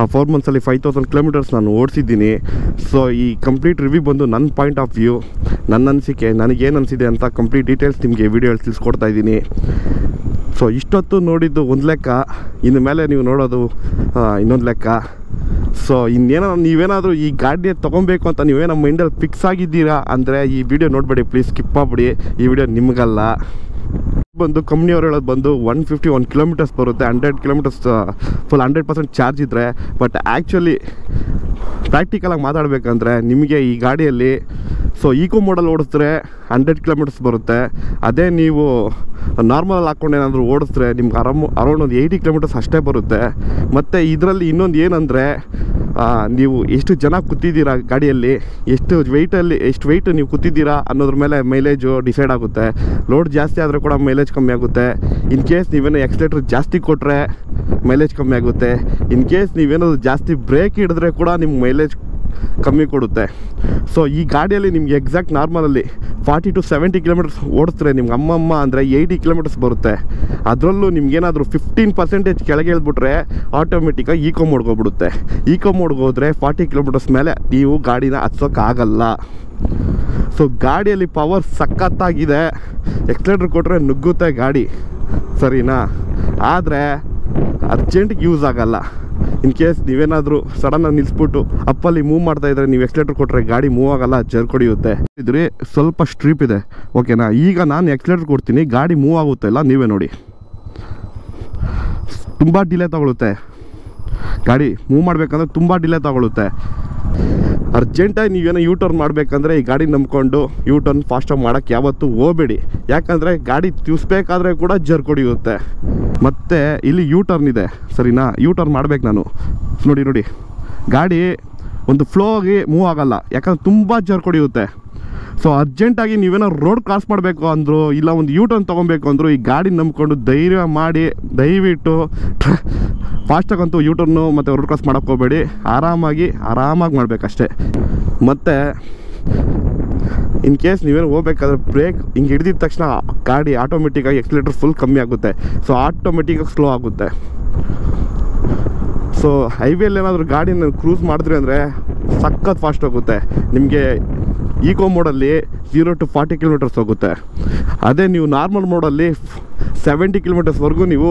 ಆ 4 monthsಲ್ಲಿ 5000 ಕಿಲೋಮೀಟರ್ಸ್ ನಾನು ಓಡಿಸಿದ್ದೀನಿ. ಸೊ ಈ ಕಂಪ್ಲೀಟ್ ರಿವ್ಯೂ ಬಂದು ನನ್ನ ಪಾಯಿಂಟ್ ಆಫ್ ವ್ಯೂ, ನನ್ನ ಅನಿಸಿಕೆ, ನನಗೇನು ಅನಿಸಿದೆ ಅಂತ ಕಂಪ್ಲೀಟ್ ಡೀಟೇಲ್ಸ್ ನಿಮಗೆ ವಿಡಿಯೋಲ್ಲಿ ತಿಳಿಸ್ಕೊಡ್ತಾ ಇದ್ದೀನಿ. ಸೊ ಇಷ್ಟೊತ್ತು ನೋಡಿದ್ದು ಒಂದು ಲೆಕ್ಕ, ಇನ್ನು ಮೇಲೆ ನೀವು ನೋಡೋದು ಇನ್ನೊಂದು ಲೆಕ್ಕ. ಸೊ ನೀವೇನಾದರೂ ಈ ಗಾಡಿಯ ತೊಗೊಬೇಕು ಅಂತ ನೀವೇನೋ ಮೈಂಡಲ್ಲಿ ಫಿಕ್ಸ್ ಆಗಿದ್ದೀರಾ ಅಂದರೆ ಈ ವಿಡಿಯೋ ನೋಡಬೇಡಿ, ಪ್ಲೀಸ್ ಸ್ಕಿಪ್ ಮಾಡಿಬಿಡಿ. ಈ ವಿಡಿಯೋ ನಿಮಗಲ್ಲ. ಬಂದು ಕಂಪ್ನಿಯವ್ರು ಹೇಳೋದು ಬಂದು 151 ಕಿಲೋಮೀಟರ್ಸ್ ಬರುತ್ತೆ, 100 ಕಿಲೋಮೀಟರ್ಸ್ ಫುಲ್ 100% ಚಾರ್ಜ್ ಇದ್ದರೆ. ಬಟ್ ಆ್ಯಕ್ಚುಲಿ ಪ್ರಾಕ್ಟಿಕಲಾಗಿ ಮಾತಾಡಬೇಕಂದ್ರೆ ನಿಮಗೆ ಈ ಗಾಡಿಯಲ್ಲಿ ಸೊ ಈಕೋ ಮೋಡಲ್ಲಿ ಓಡಿಸಿದ್ರೆ 100 ಕಿಲೋಮೀಟರ್ಸ್ ಬರುತ್ತೆ. ಅದೇ ನೀವು ನಾರ್ಮಲ್ ಹಾಕ್ಕೊಂಡು ಏನಾದರೂ ಓಡಿಸಿದ್ರೆ ನಿಮ್ಗೆ ಅರೌಂಡ್ ಒಂದು 80 ಕಿಲೋಮೀಟರ್ಸ್ ಅಷ್ಟೇ ಬರುತ್ತೆ. ಮತ್ತು ಇದರಲ್ಲಿ ಇನ್ನೊಂದು ಏನಂದರೆ ನೀವು ಎಷ್ಟು ಜನ ಕೂತಿದ್ದೀರಾ ಗಾಡಿಯಲ್ಲಿ, ಎಷ್ಟು ವೆಯ್ಟ್ ನೀವು ಕೂತಿದ್ದೀರಾ ಅನ್ನೋದ್ರ ಮೇಲೆ ಮೈಲೇಜು ಡಿಸೈಡ್ ಆಗುತ್ತೆ. ಲೋಡ್ ಜಾಸ್ತಿ ಆದರೆ ಕೂಡ ಮೈಲೇಜ್ ಕಮ್ಮಿ ಆಗುತ್ತೆ. ಇನ್ ಕೇಸ್ ನೀವೇನೋ ಎಕ್ಸ್ಲೇಟ್ರ್ ಜಾಸ್ತಿ ಕೊಟ್ಟರೆ ಮೈಲೇಜ್ ಕಮ್ಮಿ ಆಗುತ್ತೆ. ಇನ್ ಕೇಸ್ ನೀವೇನಾದ್ರು ಜಾಸ್ತಿ ಬ್ರೇಕ್ ಹಿಡಿದ್ರೆ ಕೂಡ ನಿಮ್ಗೆ ಮೈಲೇಜ್ ಕಮ್ಮಿ ಕೊಡುತ್ತೆ. ಸೊ ಈ ಗಾಡಿಯಲ್ಲಿ ನಿಮ್ಗೆ ಎಕ್ಸಾಕ್ಟ್ ನಾರ್ಮಲಲ್ಲಿ 40 to 70 ಕಿಲೋಮೀಟರ್ಸ್ ಓಡಿಸಿದ್ರೆ ನಿಮ್ಗೆ ಅಮ್ಮಮ್ಮ ಅಂದರೆ 80 ಕಿಲೋಮೀಟರ್ಸ್ ಬರುತ್ತೆ. ಅದರಲ್ಲೂ ನಿಮ್ಗೇನಾದರೂ 15% ಕೆಳಗೆ ಹೇಳ್ಬಿಟ್ರೆ ಆಟೋಮೆಟಿಕಾಗಿ ಈಕೋ ಮೋಡ್ಗೆ ಹೋಗ್ಬಿಡುತ್ತೆ. ಈಕೋ ಮೋಡ್ಗೆ ಹೋದರೆ 40 ಕಿಲೋಮೀಟರ್ಸ್ ಮೇಲೆ ನೀವು ಗಾಡಿನ ಹತ್ಸೋಕ್ಕಾಗಲ್ಲ. ಸೊ ಗಾಡಿಯಲ್ಲಿ ಪವರ್ ಸಖತ್ತಾಗಿದೆ, ಎಕ್ಸ್ಲೇಟ್ರ್ ಕೊಟ್ಟರೆ ನುಗ್ಗುತ್ತೆ ಗಾಡಿ, ಸರಿನಾ? ಆದರೆ ಅರ್ಜೆಂಟಿಗೆ ಯೂಸ್ ಆಗಲ್ಲ. ಇನ್ ಕೇಸ್ ನೀವೇನಾದರೂ ಸಡನ್ನಾಗಿ ನಿಲ್ಲಿಸ್ಬಿಟ್ಟು ಅಪ್ಪಲ್ಲಿ ಮೂವ್ ಮಾಡ್ತಾಯಿದ್ರೆ ನೀವು ಎಕ್ಸ್ಲೇಟ್ರ್ ಕೊಟ್ಟರೆ ಗಾಡಿ ಮೂವ್ ಆಗಲ್ಲ, ಜರ್ಕೊಡಿಯುತ್ತೆ. ಇದ್ರೆ ಸ್ವಲ್ಪ ಸ್ಟ್ರೀಪ್ ಇದೆ, ಓಕೆನಾ? ಈಗ ನಾನು ಎಕ್ಸ್ಲೇಟ್ರ್ ಕೊಡ್ತೀನಿ, ಗಾಡಿ ಮೂವ್ ಆಗುತ್ತೆ ಇಲ್ಲ, ನೀವೇ ನೋಡಿ. ತುಂಬ ಡಿಲೇ ತಗೊಳುತ್ತೆ ಗಾಡಿ ಮೂವ್ ಮಾಡಬೇಕಂದ್ರೆ, ತುಂಬ ಡಿಲೇ ತಗೊಳುತ್ತೆ. ಅರ್ಜೆಂಟಾಗಿ ನೀವೇನೋ ಯೂ ಟರ್ನ್ ಮಾಡಬೇಕಂದ್ರೆ ಈ ಗಾಡಿ ನಂಬ್ಕೊಂಡು ಯೂ ಟರ್ನ್ ಫಾಸ್ಟಾಗಿ ಮಾಡೋಕ್ಕೆ ಯಾವತ್ತೂ ಹೋಗಬೇಡಿ. ಯಾಕಂದರೆ ಗಾಡಿ ತಿರ್ಸ್ಬೇಕಾದ್ರೆ ಕೂಡ ಜರ್ಕೊಡಿಯುತ್ತೆ. ಮತ್ತು ಇಲ್ಲಿ ಯೂ ಟರ್ನ್ ಇದೆ, ಸರಿನಾ? ಯೂ ಟರ್ನ್ ಮಾಡ್ಬೇಕು ನಾನು. ನೋಡಿ ಗಾಡಿ ಒಂದು ಫ್ಲೋಗೆ ಮೂವ್ ಆಗಲ್ಲ, ಯಾಕಂದ್ರೆ ತುಂಬ ಜರ್ಕೊಡಿಯುತ್ತೆ. ಸೊ ಅರ್ಜೆಂಟಾಗಿ ನೀವೇನೋ ರೋಡ್ ಕ್ರಾಸ್ ಮಾಡಬೇಕು ಅಂದರು, ಇಲ್ಲ ಒಂದು ಯೂ ಟರ್ನ್ ತೊಗೊಬೇಕು ಅಂದರು, ಈ ಗಾಡಿ ನಂಬ್ಕೊಂಡು ಧೈರ್ಯ ಮಾಡಿ ದಯವಿಟ್ಟು ಫಾಸ್ಟಾಗಂತೂ ಯೂ ಟರ್ನು ಮತ್ತು ರೋಡ್ ಕ್ರಾಸ್ ಮಾಡೋಕ್ಕೆ ಹೋಗಬೇಡಿ. ಆರಾಮಾಗಿ ಮಾಡಬೇಕಷ್ಟೆ. ಮತ್ತು ಇನ್ ಕೇಸ್ ನೀವೇನು ಹೋಗ್ಬೇಕಾದ್ರೆ ಬ್ರೇಕ್ ಹಿಂಗೆ ಹಿಡಿದಿದ ತಕ್ಷಣ ಗಾಡಿ ಆಟೋಮೆಟಿಕ್ಕಾಗಿ ಎಕ್ಸ್ಲೇಟರ್ ಫುಲ್ ಕಮ್ಮಿ ಆಗುತ್ತೆ. ಸೊ ಆಟೋಮೆಟಿಕ್ಕಾಗಿ ಸ್ಲೋ ಆಗುತ್ತೆ. ಸೊ ಹೈವೇಲಿ ಏನಾದರೂ ಗಾಡಿನ ಕ್ರೂಸ್ ಮಾಡಿದ್ರಿ ಅಂದರೆ ಸಖತ್ ಫಾಸ್ಟ್ ಹೋಗುತ್ತೆ. ನಿಮಗೆ ಈಕೋ ಮೋಡಲ್ಲಿ 0 to 40 ಕಿಲೋಮೀಟರ್ಸ್ ಹೋಗುತ್ತೆ. ಅದೇ ನೀವು ನಾರ್ಮಲ್ ಮೋಡಲ್ಲಿ 70 ಕಿಲೋಮೀಟರ್ಸ್ವರೆಗೂ ನೀವು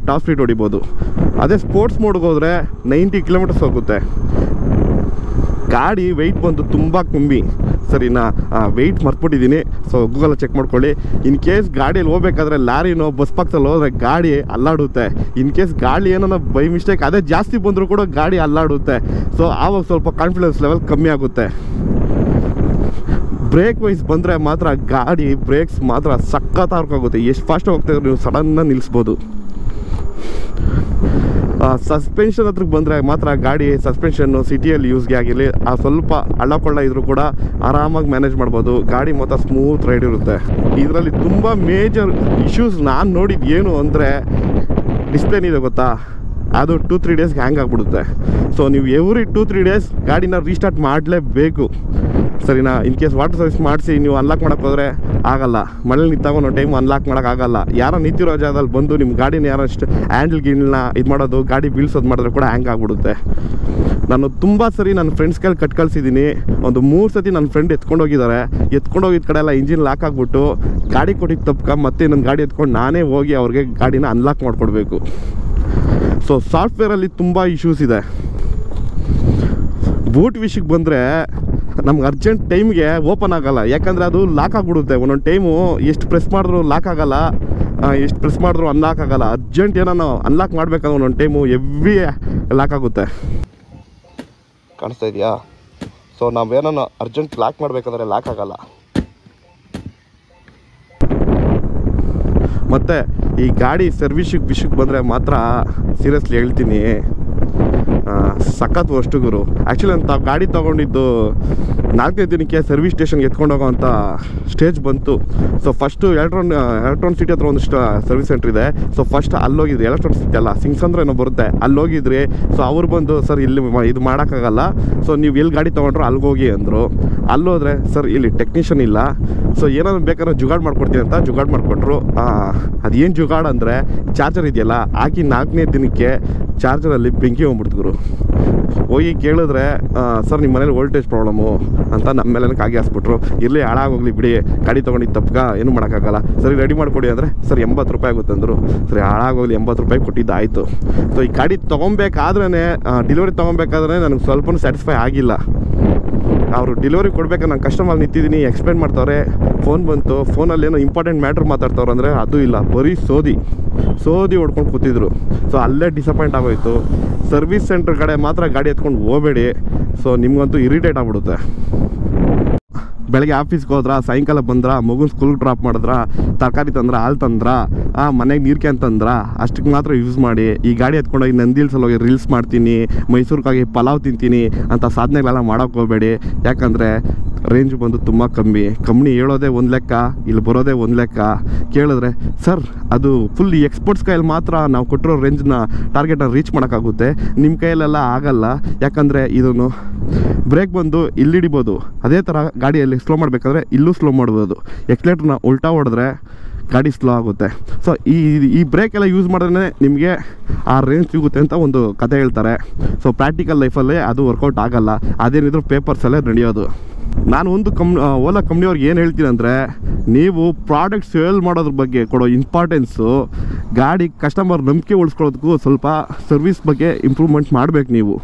ಟಾಪ್ ಸ್ಪೀಡ್ ಹೊಡಿಬೋದು. ಅದೇ ಸ್ಪೋರ್ಟ್ಸ್ ಮೋಡ್ಗೆ ಹೋದರೆ 90 ಕಿಲೋಮೀಟರ್ಸ್ ಹೋಗುತ್ತೆ. ಗಾಡಿ ವೆಯ್ಟ್ ಬಂದು ತುಂಬ ಕಮ್ಮಿ, ಸರಿನಾ? ವೆಯ್ಟ್ ಮರ್ತ್ಬಿಟ್ಟಿದ್ದೀನಿ, ಸೊ ಗೂಗಲ್ ಚೆಕ್ ಮಾಡ್ಕೊಳ್ಳಿ. ಇನ್ ಕೇಸ್ ಗಾಡಿಯಲ್ಲಿ ಹೋಗ್ಬೇಕಾದ್ರೆ ಲಾರಿನೋ ಬಸ್ ಪಕ್ಕದಲ್ಲಿ ಹೋದರೆ ಗಾಡಿ ಅಲ್ಲಾಡುತ್ತೆ. ಇನ್ ಕೇಸ್ ಗಾಡಿ ಏನೋ ಬೈ ಮಿಸ್ಟೇಕ್ ಅದೇ ಜಾಸ್ತಿ ಬಂದರೂ ಕೂಡ ಗಾಡಿ ಅಲ್ಲಾಡುತ್ತೆ. ಸೊ ಆವಾಗ ಸ್ವಲ್ಪ ಕಾನ್ಫಿಡೆನ್ಸ್ ಲೆವೆಲ್ ಕಮ್ಮಿ ಆಗುತ್ತೆ. ಬ್ರೇಕ್ ವೈಸ್ ಬಂದರೆ ಮಾತ್ರ ಗಾಡಿ ಬ್ರೇಕ್ಸ್ ಮಾತ್ರ ಸಖತ್ ಹಾರ್ಕೋಗುತ್ತೆ. ಎಷ್ಟು ಫಾಸ್ಟ್ ಹೋಗ್ತಾಯಿದ್ರೆ ನೀವು ಸಡನ್ನಾಗಿ ನಿಲ್ಲಿಸ್ಬೋದು. ಸಸ್ಪೆನ್ಷನ್ ಹತ್ರಕ್ಕೆ ಬಂದರೆ ಮಾತ್ರ ಗಾಡಿ ಸಸ್ಪೆನ್ಷನ್ನು ಸಿಟಿಯಲ್ಲಿ ಯೂಸ್ಗೆ ಆಗಿರಲಿ ಸ್ವಲ್ಪ ಹಳ್ಳ ಇದ್ರೂ ಕೂಡ ಆರಾಮಾಗಿ ಮ್ಯಾನೇಜ್ ಮಾಡ್ಬೋದು. ಗಾಡಿ ಮಾತ್ರ ಸ್ಮೂತ್ ರೈಡ್ ಇರುತ್ತೆ. ಇದರಲ್ಲಿ ತುಂಬ ಮೇಜರ್ ಇಶ್ಯೂಸ್ ನಾನು ನೋಡಿದ್ದು ಏನು ಅಂದರೆ ಡಿಸ್ಪ್ಲೇನಿದೆ ಗೊತ್ತಾ, ಅದು 2-3 ಡೇಸ್ಗೆ ಹ್ಯಾಂಗ್ ಆಗಿಬಿಡುತ್ತೆ. ಸೊ ನೀವು ಎವ್ರಿ 2-3 ಡೇಸ್ ಗಾಡಿನ ರೀಸ್ಟಾರ್ಟ್ ಮಾಡಲೇಬೇಕು, ಸರಿನಾ? ಇನ್ ಕೇಸ್ ವಾಟರ್ ಸರ್ವಿಸ್ ಮಾಡಿಸಿ ನೀವು ಅನ್ಲಾಕ್ ಮಾಡೋಕ್ಕೆ ಹೋದರೆ ಆಗಲ್ಲ. ಮನೇಲಿ ನಿಂತಾಗ ಒಂದು ಟೈಮ್ ಅನ್ಲಾಕ್ ಮಾಡೋಕ್ಕಾಗಲ್ಲ. ಯಾರೋ ನಿಂತಿರೋ ಜಾಗದಲ್ಲಿ ಬಂದು ನಿಮ್ಮ ಗಾಡಿನ ಯಾರೋ ಅಷ್ಟು ಹ್ಯಾಂಡಲ್ ಗಿಲ್ನ ಇದು ಮಾಡೋದು, ಗಾಡಿ ಬೀಳ್ಸೋದು ಮಾಡಿದ್ರೆ ಕೂಡ ಹ್ಯಾಂಗ್ ಆಗಿಬಿಡುತ್ತೆ. ನಾನು ತುಂಬ ಸರಿ ನನ್ನ ಫ್ರೆಂಡ್ಸ್ ಕೈಲಿ ಕಳ್ಸಿದ್ದೀನಿ. ಒಂದು 3 ಸತಿ ನನ್ನ ಫ್ರೆಂಡ್ ಎತ್ಕೊಂಡೋಗಿದ್ದಾರೆ. ಎತ್ಕೊಂಡೋಗಿದ್ದ ಕಡೆ ಎಲ್ಲ ಇಂಜಿನ್ ಲಾಕ್ ಆಗಿಬಿಟ್ಟು ಗಾಡಿ ಕೊಟ್ಟಿದ್ದು ತಪ್ಕ ಮತ್ತೆ ನನ್ನ ಗಾಡಿ ಎತ್ಕೊಂಡು ನಾನೇ ಹೋಗಿ ಅವ್ರಿಗೆ ಗಾಡಿನ ಅನ್ಲಾಕ್ ಮಾಡಿಕೊಡ್ಬೇಕು. ಸೊ ಸಾಫ್ಟ್ವೇರಲ್ಲಿ ತುಂಬ ಇಶ್ಯೂಸ್ ಇದೆ. ಬೂಟ್ ವಿಷಯಕ್ಕೆ ಬಂದರೆ ನಮ್ಗೆ ಅರ್ಜೆಂಟ್ ಟೈಮ್ಗೆ ಓಪನ್ ಆಗಲ್ಲ, ಯಾಕಂದರೆ ಅದು ಲಾಕ್ ಆಗಿಬಿಡುತ್ತೆ. ಒಂದೊಂದು ಟೈಮು ಎಷ್ಟು ಪ್ರೆಸ್ ಮಾಡಿದ್ರು ಲಾಕ್ ಆಗಲ್ಲ, ಎಷ್ಟು ಪ್ರೆಸ್ ಮಾಡಿದ್ರು ಅನ್ಲಾಕ್ ಆಗಲ್ಲ. ಅರ್ಜೆಂಟ್ ಏನೋ ಅನ್ಲಾಕ್ ಮಾಡಬೇಕಂದ್ರೆ ಒಂದೊಂದು ಟೈಮು ಹೆವಿ ಲಾಕ್ ಆಗುತ್ತೆ. ಕಾಣಿಸ್ತಾ ಇದೆಯಾ? ಸೊ ನಾವೇನೋ ಅರ್ಜೆಂಟ್ ಲಾಕ್ ಮಾಡಬೇಕಂದ್ರೆ ಲಾಕ್ ಆಗಲ್ಲ. ಮತ್ತು ಈ ಗಾಡಿ ಸರ್ವಿಸಿಗೆ ವಿಷಯಕ್ಕೆ ಬಂದರೆ ಮಾತ್ರ ಸೀರಿಯಸ್ಲಿ ಹೇಳ್ತೀನಿ, ಸಖತ್ ವಸ್ತು ಗುರು. ಆ್ಯಕ್ಚುಲಿ ನಾನು ಗಾಡಿ ತೊಗೊಂಡಿದ್ದು 4ನೇ ದಿನಕ್ಕೆ ಸರ್ವಿಸ್ ಸ್ಟೇಷನ್ಗೆ ಎತ್ಕೊಂಡು ಹೋಗೋವಂಥ ಸ್ಟೇಜ್ ಬಂತು. ಸೊ ಫಸ್ಟು ಎಲೆಕ್ಟ್ರಾನ್ ಸಿಟಿ ಹತ್ರ ಒಂದು ಸರ್ವಿಸ್ ಸೆಂಟ್ರ್ ಇದೆ. ಸೊ ಫಸ್ಟ್ ಅಲ್ಲೋಗಿದ್ರಿ, ಎಲೆಕ್ಟ್ರಾನ್ ಸಿಟಿ ಅಲ್ಲ ಸಿಂಗ್ಸಂದ್ರ ಏನೋ ಬರುತ್ತೆ, ಅಲ್ಲೋಗಿದ್ರಿ. ಸೊ ಅವ್ರು ಬಂದು ಸರ್ ಇಲ್ಲಿ ಇದು ಮಾಡೋಕ್ಕಾಗಲ್ಲ, ಸೊ ನೀವು ಎಲ್ಲಿ ಗಾಡಿ ತೊಗೊಂಡ್ರು ಅಲ್ಲಿಗೋಗಿ ಅಂದರು. ಅಲ್ಲೋದ್ರೆ ಸರ್ ಇಲ್ಲಿ ಟೆಕ್ನಿಷಿಯನ್ ಇಲ್ಲ, ಸೊ ಏನಾದ್ರು ಬೇಕಾದ್ರೆ ಜುಗಾಡ್ ಮಾಡ್ಕೊಡ್ತೀನಿ ಅಂತ ಜುಗಾಡ್ ಮಾಡಿಕೊಟ್ರು. ಅದೇನು ಜುಗಾಡ್ ಅಂದರೆ ಚಾರ್ಜರ್ ಇದೆಯಲ್ಲ ಹಾಕಿ 4ನೇ ದಿನಕ್ಕೆ ಚಾರ್ಜರಲ್ಲಿ ಬೆಂಕಿ ಹೋಗ್ಬಿಡ್ತಿದ್ರು. ಹೋಗಿ ಕೇಳಿದ್ರೆ ಸರ್ ನಿಮ್ಮ ಮನೇಲಿ ವೋಲ್ಟೇಜ್ ಪ್ರಾಬ್ಲಮ್ಮು ಅಂತ ನಮ್ಮ ಮೇಲೆ ಕಾಗಿ ಹಾಸ್ಬಿಟ್ರು. ಇರಲಿ ಹಾಳಾಗೋಗ್ಲಿ ಬಿಡಿ, ಗಾಡಿ ತೊಗೊಂಡಿದ್ದು ತಪ್ಕ ಏನು ಮಾಡೋಕ್ಕಾಗಲ್ಲ, ಸರಿ ರೆಡಿ ಮಾಡಿಕೊಡಿ ಅಂದರೆ ಸರ್ 80 ರೂಪಾಯಿ ಆಗುತ್ತಂದರು. ಸರಿ ಹಾಳಾಗೋಗ್ಲಿ 80 ರೂಪಾಯಿ ಕೊಟ್ಟಿದ್ದು ಆಯಿತು. ಸೊ ಈ ಗಾಡಿ ತೊಗೊಬೇಕಾದ್ರೇ ಡೆಲಿವರಿ ತೊಗೊಬೇಕಾದ್ರೆ ನನಗೆ ಸ್ವಲ್ಪ ಸ್ಯಾಟಿಸ್ಫೈ ಆಗಿಲ್ಲ. ಅವರು ಡೆಲಿವರಿ ಕೊಡ್ಬೇಕಾದ್ರೆ ನಾನು ಕಸ್ಟಮರ್ ನಿಂತಿದ್ದೀನಿ, ಎಕ್ಸ್ಪ್ಲೇನ್ ಮಾಡ್ತಾವ್ರೆ, ಫೋನ್ ಬಂತು, ಫೋನಲ್ಲಿ ಏನೋ ಇಂಪಾರ್ಟೆಂಟ್ ಮ್ಯಾಟ್ರ್ ಮಾತಾಡ್ತಾವ್ರೆ ಅಂದರೆ ಅದು ಇಲ್ಲ, ಬರೀ ಸೋದಿ ಹೊಡ್ಕೊಂಡು ಕೂತಿದ್ರು. ಸೊ ಅಲ್ಲೇ ಡಿಸಪಾಯಿಂಟ್ ಆಗೋಯ್ತು. ಸರ್ವಿಸ್ ಸೆಂಟರ್ ಕಡೆ ಮಾತ್ರ ಗಾಡಿ ಎತ್ಕೊಂಡು ಹೋಗಬೇಡಿ. ಸೊ ನಿಮ್ಗಂತೂ ಇರಿಟೇಟ್ ಆಗ್ಬಿಡುತ್ತೆ. ಬೆಳಗ್ಗೆ ಆಫೀಸ್ಗೆ ಹೋದ್ರ, ಸಾಯಂಕಾಲ ಬಂದ್ರ, ಮಗುನ ಸ್ಕೂಲ್ಗೆ ಡ್ರಾಪ್ ಮಾಡಿದ್ರ, ತರಕಾರಿ ತಂದ್ರ, ಹಾಲು ತಂದ್ರ, ಮನೆಗೆ ನೀರು ಕ್ಯಾನ್ ತಂದ್ರ, ಅಷ್ಟಕ್ಕೆ ಮಾತ್ರ ಯೂಸ್ ಮಾಡಿ. ಈ ಗಾಡಿ ಎತ್ಕೊಂಡೋಗಿ ನಂದಿ ಹಿಲ್ಸಲ್ಲಿ ಹೋಗಿ ರೀಲ್ಸ್ ಮಾಡ್ತೀನಿ, ಮೈಸೂರಿಗಾಗಿ ಪಲಾವ್ ತಿಂತೀನಿ ಅಂತ ಸಾಧನೆಗಳೆಲ್ಲ ಮಾಡೋಕ್ಕೆ ಹೋಗಬೇಡಿ. ಯಾಕಂದರೆ ರೇಂಜ್ ಬಂದು ತುಂಬ ಕಮ್ಮಿ. ಕಂಪ್ನಿ ಹೇಳೋದೇ ಒಂದು ಲೆಕ್ಕ, ಇಲ್ಲಿ ಬರೋದೇ ಒಂದು ಲೆಕ್ಕ. ಕೇಳಿದ್ರೆ ಸರ್ ಅದು ಫುಲ್ ಎಕ್ಸ್ಪರ್ಟ್ಸ್ ಕೈಯಲ್ಲಿ ಮಾತ್ರ ನಾವು ಕೊಟ್ಟಿರೋ ರೇಂಜ್ನ ಟಾರ್ಗೆಟ್ನ ರೀಚ್ ಮಾಡೋಕ್ಕಾಗುತ್ತೆ, ನಿಮ್ಮ ಕೈಯಲ್ಲೆಲ್ಲ ಆಗಲ್ಲ. ಯಾಕಂದರೆ ಇದನ್ನು ಬ್ರೇಕ್ ಬಂದು ಇಲ್ಲಿ ಹಿಡಿಬೋದು, ಅದೇ ಥರ ಗಾಡಿಯಲ್ಲಿ ಸ್ಲೋ ಮಾಡಬೇಕಾದ್ರೆ ಇಲ್ಲೂ ಸ್ಲೋ ಮಾಡ್ಬೋದು. ಎಕ್ಸ್ಲೇಟ್ರನ್ನ ಉಲ್ಟಾ ಹೊಡೆದ್ರೆ ಗಾಡಿ ಸ್ಲೋ ಆಗುತ್ತೆ. ಸೊ ಈ ಬ್ರೇಕೆಲ್ಲ ಯೂಸ್ ಮಾಡಿದ್ರೆ ನಿಮಗೆ ಆ ರೇಂಜ್ ಸಿಗುತ್ತೆ ಅಂತ ಒಂದು ಕತೆ ಹೇಳ್ತಾರೆ. ಸೊ ಪ್ರಾಕ್ಟಿಕಲ್ ಲೈಫಲ್ಲೇ ಅದು ವರ್ಕೌಟ್ ಆಗಲ್ಲ, ಅದೇನಿದ್ರು ಪೇಪರ್ಸಲ್ಲೇ ನಡೆಯೋದು. ನಾನು ಒಂದು ಓಲಾ ಕಂಪ್ನಿಯವ್ರಿಗೆ ಏನು ಹೇಳ್ತೀನಿ ಅಂದರೆ, ನೀವು ಪ್ರಾಡಕ್ಟ್ ಸೇಲ್ ಮಾಡೋದ್ರ ಬಗ್ಗೆ ಕೊಡೋ ಇಂಪಾರ್ಟೆನ್ಸು ಗಾಡಿ ಕಸ್ಟಮರ್ ನಂಬಿಕೆ ಉಳಿಸ್ಕೊಳ್ಳೋದಕ್ಕೂ ಸ್ವಲ್ಪ ಸರ್ವಿಸ್ ಬಗ್ಗೆ ಇಂಪ್ರೂವ್ಮೆಂಟ್ ಮಾಡಬೇಕು. ನೀವು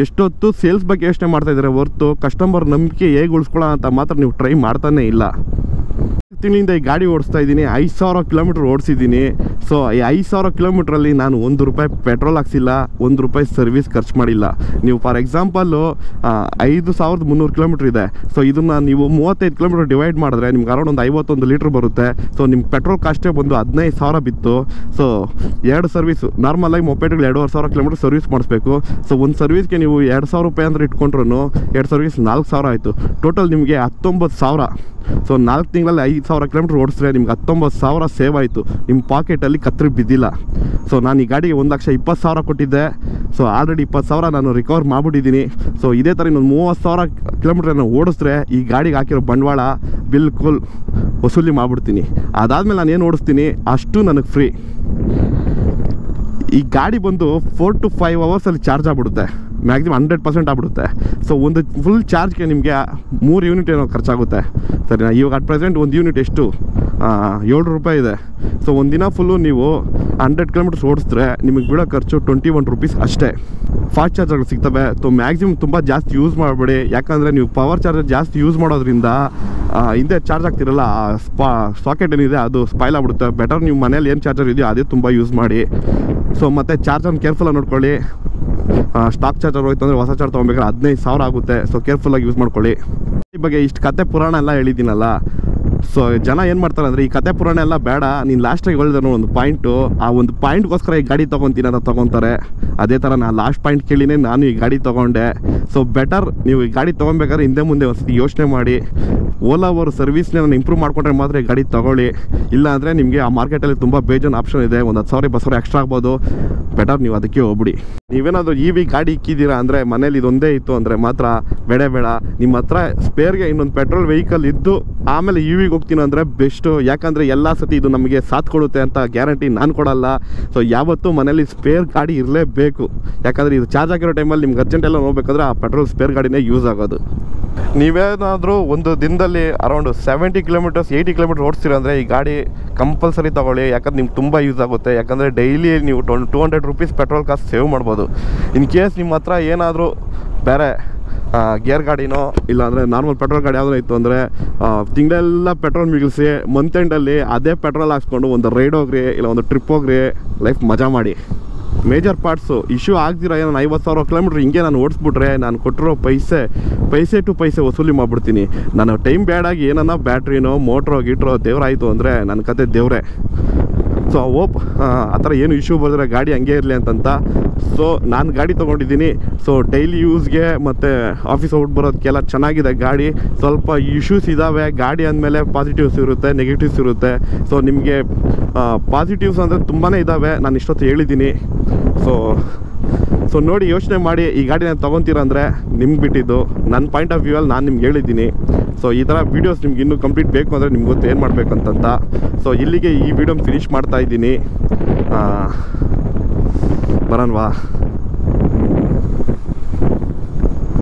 ಎಷ್ಟೊತ್ತು ಸೇಲ್ಸ್ ಬಗ್ಗೆ ಯೋಚನೆ ಮಾಡ್ತಾಯಿದ್ದೀರ ಹೊರತು ಕಸ್ಟಮರ್ ನಂಬಿಕೆ ಹೇಗೆ ಉಳಿಸ್ಕೊಳ್ಳೋ ಅಂತ ಮಾತ್ರ ನೀವು ಟ್ರೈ ಮಾಡ್ತಾನೇ ಇಲ್ಲ. ತಿಂಗಳಿಂದ ಈ ಗಾಡಿ ಓಡಿಸ್ತಾ ಇದ್ದೀನಿ, 5,000 ಕಿಲೋಮೀಟ್ರ್ ಓಡಿಸಿದ್ದೀನಿ. ಸೊ ಈ 5,000 ಕಿಲೋಮೀಟ್ರಲ್ಲಿ ನಾನು ₹1 ಪೆಟ್ರೋಲ್ ಹಾಕ್ಸಿಲ್ಲ, ₹1 ಸರ್ವಿಸ್ ಖರ್ಚು ಮಾಡಿಲ್ಲ. ನೀವು ಫಾರ್ ಎಕ್ಸಾಂಪಲ್ಲು 5,300 ಕಿಲೋಮೀಟ್ರ್ ಇದೆ. ಸೊ ಇದನ್ನು ನೀವು 35 ಕಿಲೋಮೀಟ್ರ್ ಡಿವೈಡ್ ಮಾಡಿದ್ರೆ ನಿಮ್ಗೆ ಅರೌಂಡ್ ಒಂದು 51 ಲೀಟ್ರ್ ಬರುತ್ತೆ. ಸೊ ನಿಮ್ಮ ಪೆಟ್ರೋಲ್ ಕಾಸ್ಟೇ ಬಂದು 15,000 ಬಿತ್ತು. ಸೊ 2 ಸರ್ವಿಸು ನಾರ್ಮಲಾಗಿ ಮೊಪೆಟ್ಗಳು 2,500 ಕಿಲೋಮೀಟ್ರ್ ಸರ್ವಿಸ್ ಮಾಡಿಸ್ಬೇಕು. ಸೊ ಒಂದು ಸರ್ವಿಸ್ಗೆ ನೀವು ₹2,000 ಅಂದರೆ ಇಟ್ಕೊಂಡ್ರು 2 ಸರ್ವಿಸ್ 4,000 ಆಯಿತು. ಟೋಟಲ್ ನಿಮಗೆ 19,000. ಸೊ 4 ತಿಂಗಳಲ್ಲಿ 5,000 ಕಿಲೋಮೀಟ್ರ್ ಓಡಿಸಿದ್ರೆ ನಿಮ್ಗೆ 19,000 ಸೇವ್ ಆಯಿತು. ನಿಮ್ಮ ಪಾಕೆಟಲ್ಲಿ ಕತ್ತರಿ ಬಿದ್ದಿಲ್ಲ. ಸೊ ನಾನು ಈ ಗಾಡಿಗೆ 1,20,000 ಕೊಟ್ಟಿದ್ದೆ. ಸೊ ಆಲ್ರೆಡಿ 20,000 ನಾನು ರಿಕವರ್ ಮಾಡಿಬಿಟ್ಟಿದ್ದೀನಿ. ಸೊ ಇದೇ ಥರ ಇನ್ನೊಂದು 30,000 ಕಿಲೋಮೀಟ್ರನ್ನು ಓಡಿಸಿದ್ರೆ ಈ ಗಾಡಿಗೆ ಹಾಕಿರೋ ಬಂಡವಾಳ ಬಿಲ್ಕುಲ್ ವಸೂಲಿ ಮಾಡಿಬಿಡ್ತೀನಿ. ಅದಾದಮೇಲೆ ನಾನು ಏನು ಓಡಿಸ್ತೀನಿ ಅಷ್ಟು ನನಗೆ ಫ್ರೀ. ಈ ಗಾಡಿ ಬಂದು 4 to 5 ಅವರ್ಸಲ್ಲಿ ಚಾರ್ಜ್ ಆಗಿಬಿಡುತ್ತೆ, ಮ್ಯಾಕ್ಸಿಮಮ್ 100% ಆಗಿಬಿಡುತ್ತೆ. ಸೊ ಒಂದು ಫುಲ್ ಚಾರ್ಜ್ಗೆ ನಿಮಗೆ 3 ಯೂನಿಟ್ ಏನೋ ಖರ್ಚಾಗುತ್ತೆ. ಸರಿನಾ? ಇವಾಗ ಅಟ್ ಪ್ರೆಸೆಂಟ್ ಒಂದು ಯೂನಿಟ್ ಎಷ್ಟು ₹7 ಇದೆ. ಸೊ ಒಂದಿನ ಫುಲ್ಲು ನೀವು 100 ಕಿಲೋಮೀಟರ್ಸ್ ಓಡಿಸಿದ್ರೆ ನಿಮಗೆ ಬೀಳೋ ಖರ್ಚು ₹21 ಅಷ್ಟೇ. ಫಾಸ್ಟ್ ಚಾರ್ಜರ್ಗಳು ಸಿಗ್ತವೆ. ಸೊ ಮ್ಯಾಕ್ಸಿಮಮ್ ತುಂಬ ಜಾಸ್ತಿ ಯೂಸ್ ಮಾಡಬೇಡಿ. ಯಾಕಂದರೆ ನೀವು ಪವರ್ ಚಾರ್ಜರ್ ಜಾಸ್ತಿ ಯೂಸ್ ಮಾಡೋದ್ರಿಂದ ಹಿಂದೆ ಚಾರ್ಜ್ ಆಗ್ತಿರಲ್ಲ, ಸಾಕೆಟ್ ಏನಿದೆ ಅದು ಸ್ಪಾಯ್ಲ್ ಆಗಿಬಿಡುತ್ತೆ. ಬೆಟರ್ ನೀವು ಮನೇಲಿ ಏನು ಚಾರ್ಜರ್ ಇದೆಯೋ ಅದೇ ತುಂಬ ಯೂಸ್ ಮಾಡಿ. ಸೊ ಮತ್ತು ಚಾರ್ಜರ್ನ ಕೇರ್ಫುಲ್ಲಾಗಿ ನೋಡ್ಕೊಳ್ಳಿ. ಸ್ಟಾಕ್ ಚಾರ್ಜರ್ ಹೋಯ್ತು ಅಂದರೆ ಹೊಸ ಚಾರ್ಜ್ ತೊಗೊಬೇಕಾದ್ರೆ 15,000 ಆಗುತ್ತೆ. ಸೊ ಕೇರ್ಫುಲ್ಲಾಗಿ ಯೂಸ್ ಮಾಡ್ಕೊಳ್ಳಿ. ಈ ಬಗ್ಗೆ ಇಷ್ಟು ಕತೆ ಪುರಾಣ ಎಲ್ಲ ಹೇಳಿದ್ದೀನಲ್ಲ. ಸೊ ಜನ ಏನು ಮಾಡ್ತಾರೆ ಅಂದರೆ, ಈ ಕತೆ ಪುರಾಣ ಎಲ್ಲ ಬೇಡ, ನೀನು ಲಾಸ್ಟಾಗಿ ಹೇಳಿದ್ರು ಒಂದು ಪಾಯಿಂಟು, ಆ ಒಂದು ಪಾಯಿಂಟ್ಗೋಸ್ಕರ ಈ ಗಾಡಿ ತೊಗೊತೀನಿ ಅಂತ ತೊಗೊತಾರೆ. ಅದೇ ಥರ ನಾನು ಲಾಸ್ಟ್ ಪಾಯಿಂಟ್ ಕೇಳಿನೇ ನಾನು ಈ ಗಾಡಿ ತೊಗೊಂಡೆ. ಸೊ ಬೆಟರ್ ನೀವು ಈ ಗಾಡಿ ತೊಗೊಬೇಕಾದ್ರೆ ಹಿಂದೆ ಮುಂದೆ ಒಂದು ಯೋಚನೆ ಮಾಡಿ. ಓಲಾ ಅವರು ಸರ್ವಿಸ್ನ ನಾನು ಇಂಪ್ರೂವ್ ಮಾಡಿಕೊಂಡ್ರೆ ಮಾತ್ರ ಈ ಗಾಡಿ ತೊಗೊಳ್ಳಿ. ಇಲ್ಲ ಅಂದರೆ ನಿಮಗೆ ಆ ಮಾರ್ಕೆಟಲ್ಲಿ ತುಂಬ ಬೇಜಾನ್ ಆಪ್ಷನ್ ಇದೆ, ಒಂದು 10,000-20,000 ಎಕ್ಸ್ಟ್ರಾ ಆಗ್ಬೋದು. ಬೆಟರ್ ನೀವು ಅದಕ್ಕೆ ಹೋಗ್ಬಿಡಿ. ನೀವೇನಾದರೂ ಗಾಡಿ ಇಕ್ಕಿದ್ದೀರಾ ಅಂದರೆ, ಮನೇಲಿ ಇದೊಂದೇ ಇತ್ತು ಅಂದರೆ ಮಾತ್ರ ಬೇಡ. ನಿಮ್ಮ ಹತ್ರ ಸ್ಪೇರ್ಗೆ ಇನ್ನೊಂದು ಪೆಟ್ರೋಲ್ ವೆಹಿಕಲ್ ಇದ್ದು ಆಮೇಲೆ ವಿಗೆ ಹೋಗ್ತೀನಿ ಅಂದರೆ ಬೆಸ್ಟು. ಯಾಕಂದರೆ ಎಲ್ಲ ಸತಿ ಇದು ನಮಗೆ ಸಾಥ್ ಕೊಡುತ್ತೆ ಅಂತ ಗ್ಯಾರಂಟಿ ನಾನು ಕೊಡಲ್ಲ. ಸೊ ಯಾವತ್ತೂ ಮನೇಲಿ ಸ್ಪೇರ್ ಗಾಡಿ ಇರಲೇಬೇಕು. ಯಾಕಂದರೆ ಇದು ಚಾರ್ಜ್ ಆಗಿರೋ ಟೈಮಲ್ಲಿ ನಿಮ್ಗೆ ಅರ್ಜೆಂಟೆಲ್ಲ ಹೋಗ್ಬೇಕಾದ್ರೆ ಆ ಪೆಟ್ರೋಲ್ ಸ್ಪೇರ್ ಗಾಡಿನೇ ಯೂಸ್ ಆಗೋದು. ನೀವೇನಾದರೂ ಒಂದು ದಿನದಲ್ಲಿ ಅರೌಂಡ್ 70 ಕಿಲೋಮೀಟರ್ಸ್ 80 ಕಿಲೋಮೀಟರ್ ಓಡಿಸ್ತೀರ ಅಂದರೆ ಈ ಗಾಡಿ ಕಂಪಲ್ಸರಿ ತೊಗೊಳ್ಳಿ. ಯಾಕಂದ್ರೆ ನಿಮ್ಗೆ ತುಂಬ ಯೂಸ್ ಆಗುತ್ತೆ. ಯಾಕಂದರೆ ಡೈಲಿ ನೀವು ₹200 ಪೆಟ್ರೋಲ್ ಕಾಸ್ಟ್ ಸೇವ್ ಮಾಡ್ಬೋದು. ಇನ್ ಕೇಸ್ ನಿಮ್ಮ ಹತ್ರ ಏನಾದರೂ ಬೇರೆ ಗೇರ್ ಗಾಡಿನೋ ಇಲ್ಲಾಂದರೆ ನಾರ್ಮಲ್ ಪೆಟ್ರೋಲ್ ಗಾಡಿ ಯಾವುದೋ ಇತ್ತು ಅಂದರೆ ತಿಂಗಳೆಲ್ಲ ಪೆಟ್ರೋಲ್ ಮಿಗಿಲಿಸಿ ಮಂತ್ ಎಂಡಲ್ಲಿ ಅದೇ ಪೆಟ್ರೋಲ್ ಹಾಕ್ಸ್ಕೊಂಡು ಒಂದು ರೈಡ್ ಹೋಗ್ರಿ, ಇಲ್ಲ ಒಂದು ಟ್ರಿಪ್ ಹೋಗ್ರಿ, ಲೈಫ್ ಮಜಾ ಮಾಡಿ. ಮೇಜರ್ ಪಾರ್ಟ್ಸು ಇಶ್ಯೂ ಆಗ್ದಿರ ಏನೋ 50,000 ಕಿಲೋಮೀಟ್ರ್ ಹಿಂಗೆ ನಾನು ಓಡಿಸ್ಬಿಟ್ರೆ ನಾನು ಕೊಟ್ಟಿರೋ ಪೈಸೆ ಟು ಪೈಸೆ ವಸೂಲಿ ಮಾಡಿಬಿಡ್ತೀನಿ. ನಾನು ಟೈಮ್ ಬ್ಯಾಡಾಗಿ ಏನನ್ನ ಬ್ಯಾಟ್ರಿನೋ ಮೋಟ್ರೋ ಗೀಟ್ರೋ ದೇವ್ರಾಯಿತು ಅಂದರೆ ನನ್ನ ಕತೆ ದೇವ್ರೆ. ಸೊ ಆ ಥರ ಏನು ಇಶ್ಯೂ ಬರೆದ್ರೆ ಗಾಡಿ ಹಂಗೆ ಇರಲಿ ಅಂತಂತ ಸೊ ನಾನು ಗಾಡಿ ತೊಗೊಂಡಿದ್ದೀನಿ. ಸೊ ಡೈಲಿ ಯೂಸ್ಗೆ ಮತ್ತು ಆಫೀಸ್ ಔಟ್ ಬರೋದಕ್ಕೆಲ್ಲ ಚೆನ್ನಾಗಿದೆ ಗಾಡಿ. ಸ್ವಲ್ಪ ಇಶ್ಯೂಸ್ ಇದ್ದಾವೆ ಗಾಡಿ ಅಂದಮೇಲೆ, ಪಾಸಿಟಿವ್ಸ್ ಇರುತ್ತೆ, ನೆಗೆಟಿವ್ಸ್ ಇರುತ್ತೆ. ಸೊ ನಿಮಗೆ ಪಾಸಿಟಿವ್ಸ್ ಅಂದರೆ ತುಂಬಾ ಇದ್ದಾವೆ, ನಾನು ಇಷ್ಟೊತ್ತು ಹೇಳಿದ್ದೀನಿ. ಸೊ ನೋಡಿ ಯೋಚನೆ ಮಾಡಿ ಈ ಗಾಡಿನ ತೊಗೊತೀರ ಅಂದರೆ ನಿಮ್ಗೆ ಬಿಟ್ಟಿದ್ದು. ನನ್ನ ಪಾಯಿಂಟ್ ಆಫ್ ವ್ಯೂವಲ್ಲಿ ನಾನು ನಿಮ್ಗೆ ಹೇಳಿದ್ದೀನಿ. ಸೊ ಈ ಥರ ವೀಡಿಯೋಸ್ ನಿಮ್ಗೆ ಇನ್ನೂ ಕಂಪ್ಲೀಟ್ ಬೇಕು ಅಂದರೆ ನಿಮ್ಗೆ ಗೊತ್ತು ಏನು ಮಾಡಬೇಕಂತ. ಸೊ ಇಲ್ಲಿಗೆ ಈ ವಿಡಿಯೋನ ಫಿನಿಷ್ ಮಾಡ್ತಾಯಿದ್ದೀನಿ. ಬರೋಣವಾ?